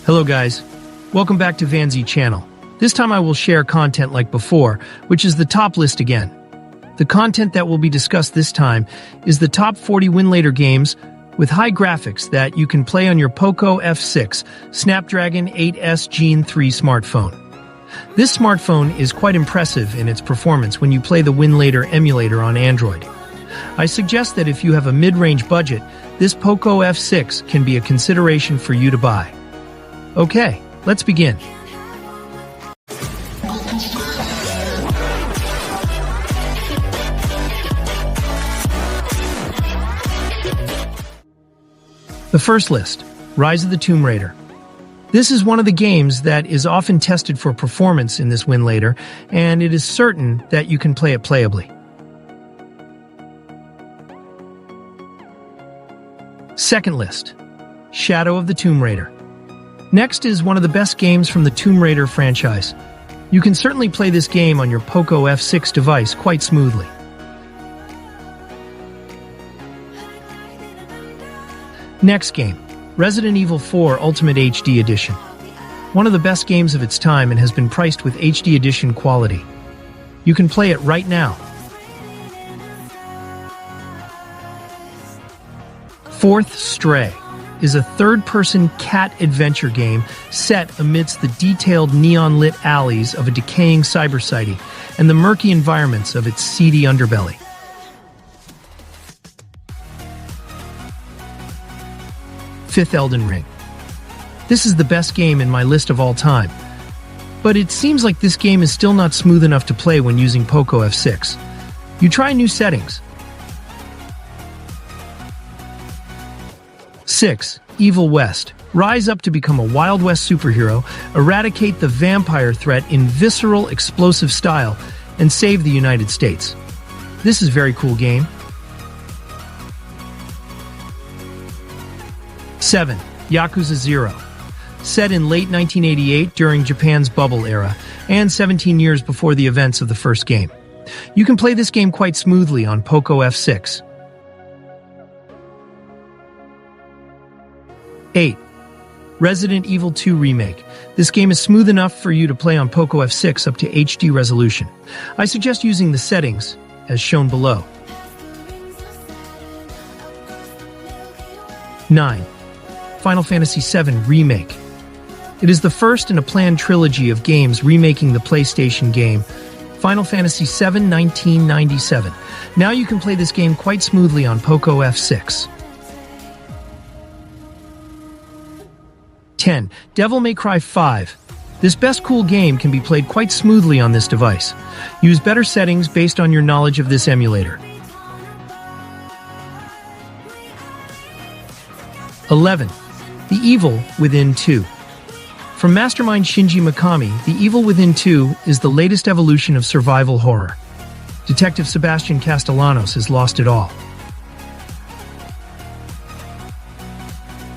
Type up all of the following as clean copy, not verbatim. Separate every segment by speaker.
Speaker 1: Hello guys, welcome back to Vanzi channel. This time I will share content like before, which is the top list again. The content that will be discussed this time is the top 40 Winlator games with high graphics that you can play on your POCO F6 Snapdragon 8S Gen 3 smartphone. This smartphone is quite impressive in its performance when you play the Winlator emulator on Android. I suggest that if you have a mid-range budget, this POCO F6 can be a consideration for you to buy. Okay, let's begin. The first list, Rise of the Tomb Raider. This is one of the games that is often tested for performance in this Winlator, and it is certain that you can play it playably. Second list, Shadow of the Tomb Raider. Next is one of the best games from the Tomb Raider franchise. You can certainly play this game on your POCO F6 device quite smoothly. Next game, Resident Evil 4 Ultimate HD Edition. One of the best games of its time and has been priced with HD Edition quality. You can play it right now. Fourth, Stray is a third-person cat adventure game set amidst the detailed neon-lit alleys of a decaying cyber city and the murky environments of its seedy underbelly. Fifth, Elden Ring. This is the best game in my list of all time, but it seems like this game is still not smooth enough to play when using POCO F6. You try new settings. 6. Evil West. Rise up to become a Wild West superhero, eradicate the vampire threat in visceral, explosive style, and save the United States. This is a very cool game. 7. Yakuza Zero. Set in late 1988 during Japan's bubble era, and 17 years before the events of the first game. You can play this game quite smoothly on POCO F6. 8. Resident Evil 2 Remake. This game is smooth enough for you to play on POCO F6 up to HD resolution. I suggest using the settings, as shown below. 9. Final Fantasy VII Remake. It is the first in a planned trilogy of games remaking the PlayStation game, Final Fantasy VII 1997. Now you can play this game quite smoothly on POCO F6. 10. Devil May Cry 5. This best cool game can be played quite smoothly on this device. Use better settings based on your knowledge of this emulator. 11. The Evil Within 2. From Mastermind Shinji Mikami, The Evil Within 2 is the latest evolution of survival horror. Detective Sebastian Castellanos has lost it all.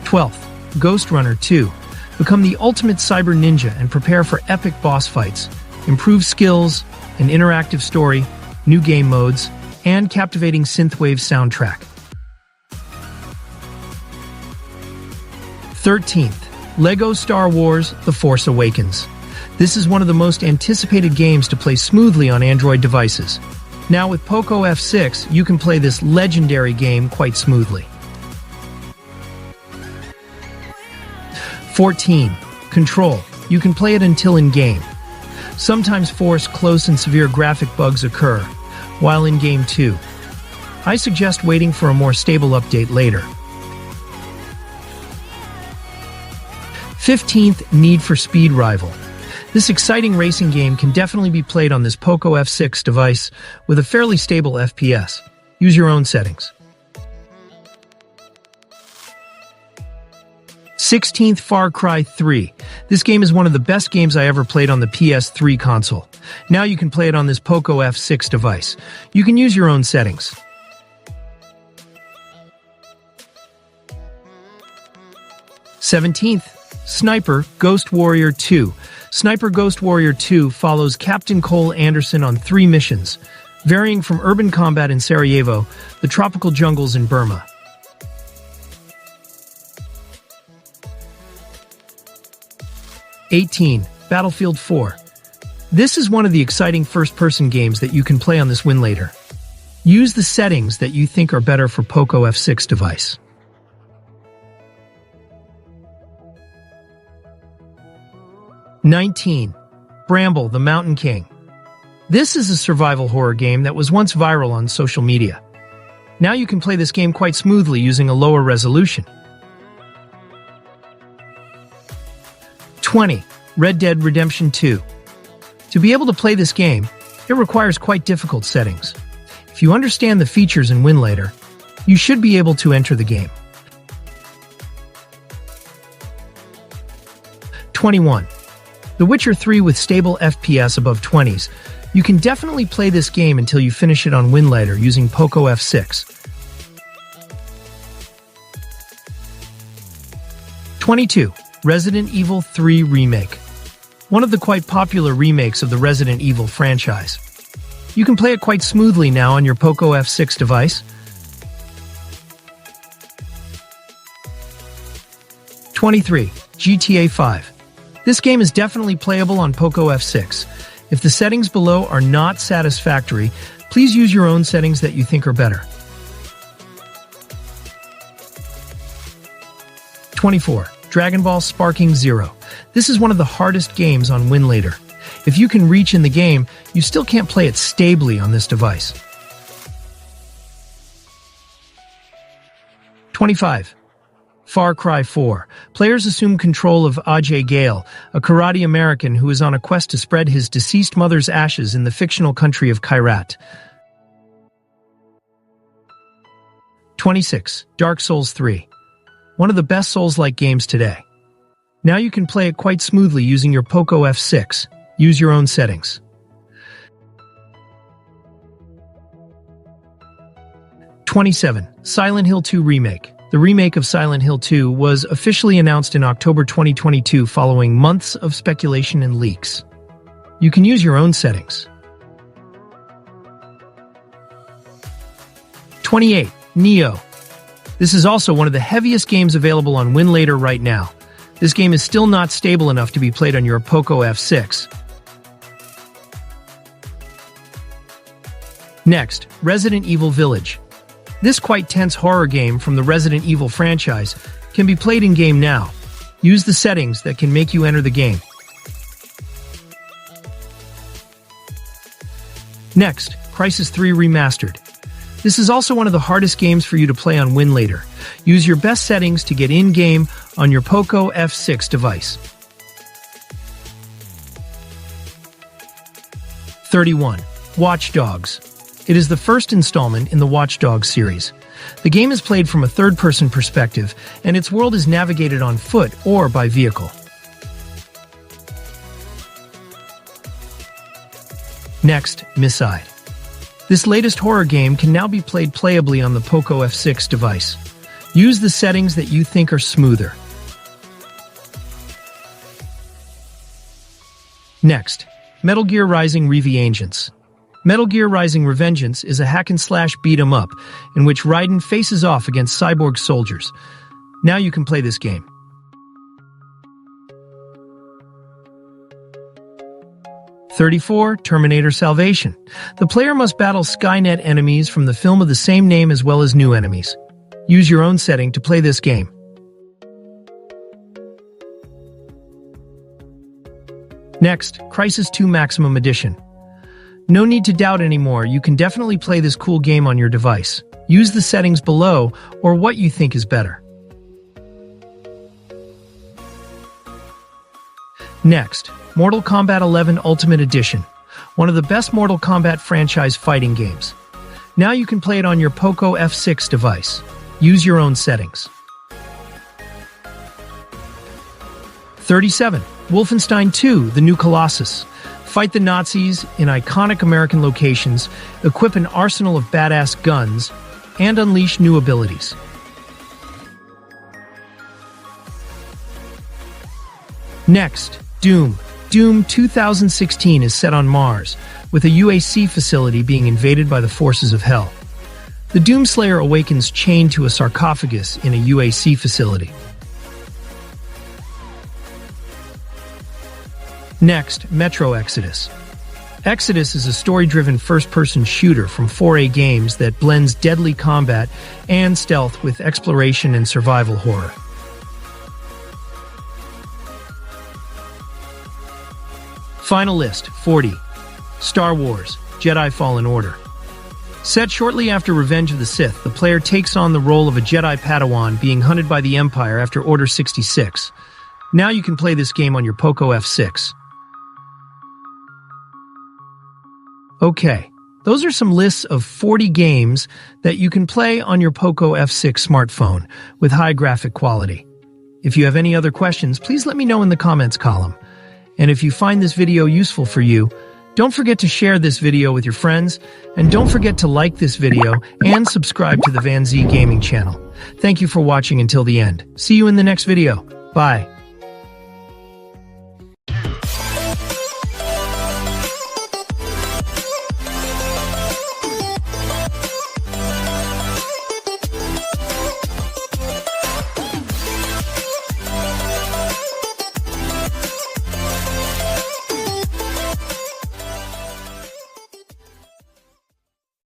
Speaker 1: 12th. Ghostrunner 2. Become the ultimate cyber ninja and prepare for epic boss fights, improved skills, an interactive story, new game modes, and captivating synthwave soundtrack. 13th. LEGO Star Wars The Force Awakens. This is one of the most anticipated games to play smoothly on Android devices. Now with POCO F6, you can play this legendary game quite smoothly. 14. Control. You can play it until in-game. Sometimes force, close, and severe graphic bugs occur, while in game too. I suggest waiting for a more stable update later. 15th. Need for Speed Rival. This exciting racing game can definitely be played on this POCO F6 device with a fairly stable FPS. Use your own settings. 16th. Far Cry 3. This game is one of the best games I ever played on the PS3 console. Now you can play it on this POCO F6 device. You can use your own settings. 17th. Sniper Ghost Warrior 2. Sniper Ghost Warrior 2 follows Captain Cole Anderson on 3 missions, varying from urban combat in Sarajevo, the tropical jungles in Burma. 18. Battlefield 4. This is one of the exciting first-person games that you can play on this Winlator. Use the settings that you think are better for POCO F6 device. 19. Bramble, the Mountain King. This is a survival horror game that was once viral on social media. Now you can play this game quite smoothly using a lower resolution. 20. Red Dead Redemption 2. To be able to play this game, it requires quite difficult settings. If you understand the features in Winlator, you should be able to enter the game. 21. The Witcher 3 with stable FPS above 20s. You can definitely play this game until you finish it on Winlator using POCO F6. 22. Resident Evil 3 Remake. One of the quite popular remakes of the Resident Evil franchise. You can play it quite smoothly now on your POCO F6 device. 23. GTA 5. This game is definitely playable on POCO F6. If the settings below are not satisfactory, please use your own settings that you think are better. 24. Dragon Ball Sparking Zero. This is one of the hardest games on Winlator. If you can reach in the game, you still can't play it stably on this device. 25. Far Cry 4. Players assume control of Ajay Gale, a karate American who is on a quest to spread his deceased mother's ashes in the fictional country of Kyrat. 26. Dark Souls 3. One of the best Souls-like games today. Now you can play it quite smoothly using your POCO F6. Use your own settings. 27. Silent Hill 2 Remake. The remake of Silent Hill 2 was officially announced in October 2022 following months of speculation and leaks. You can use your own settings. 28. Nioh. This is also one of the heaviest games available on Winlator right now. This game is still not stable enough to be played on your POCO F6. Next, Resident Evil Village. This quite tense horror game from the Resident Evil franchise can be played in-game now. Use the settings that can make you enter the game. Next, Crysis 3 Remastered. This is also one of the hardest games for you to play on Winlator. Use your best settings to get in-game on your POCO F6 device. 31. Watch Dogs. It is the first installment in the Watch Dogs series. The game is played from a third-person perspective, and its world is navigated on foot or by vehicle. Next, Mide. This latest horror game can now be played playably on the POCO F6 device. Use the settings that you think are smoother. Next, Metal Gear Rising Revengeance. Metal Gear Rising Revengeance is a hack-and-slash beat-em-up in which Raiden faces off against cyborg soldiers. Now you can play this game. 34. Terminator Salvation. The player must battle Skynet enemies from the film of the same name as well as new enemies. Use your own setting to play this game. Next, Crysis 2 Maximum Edition. No need to doubt anymore, you can definitely play this cool game on your device. Use the settings below or what you think is better. Next, Mortal Kombat 11 Ultimate Edition, one of the best Mortal Kombat franchise fighting games. Now you can play it on your POCO F6 device. Use your own settings. 37. Wolfenstein 2, The New Colossus. Fight the Nazis in iconic American locations, equip an arsenal of badass guns, and unleash new abilities. Next, Doom. Doom 2016 is set on Mars, with a UAC facility being invaded by the forces of Hell. The Doomslayer awakens chained to a sarcophagus in a UAC facility. Next, Metro Exodus. Exodus is a story-driven first-person shooter from 4A Games that blends deadly combat and stealth with exploration and survival horror. Final list, 40. Star Wars, Jedi Fallen Order. Set shortly after Revenge of the Sith, the player takes on the role of a Jedi Padawan being hunted by the Empire after Order 66. Now you can play this game on your POCO F6. Okay, those are some lists of 40 games that you can play on your POCO F6 smartphone with high graphic quality. If you have any other questions, please let me know in the comments column. And if you find this video useful for you, don't forget to share this video with your friends, and don't forget to like this video and subscribe to the Van Z Gaming channel. Thank you for watching until the end. See you in the next video. Bye.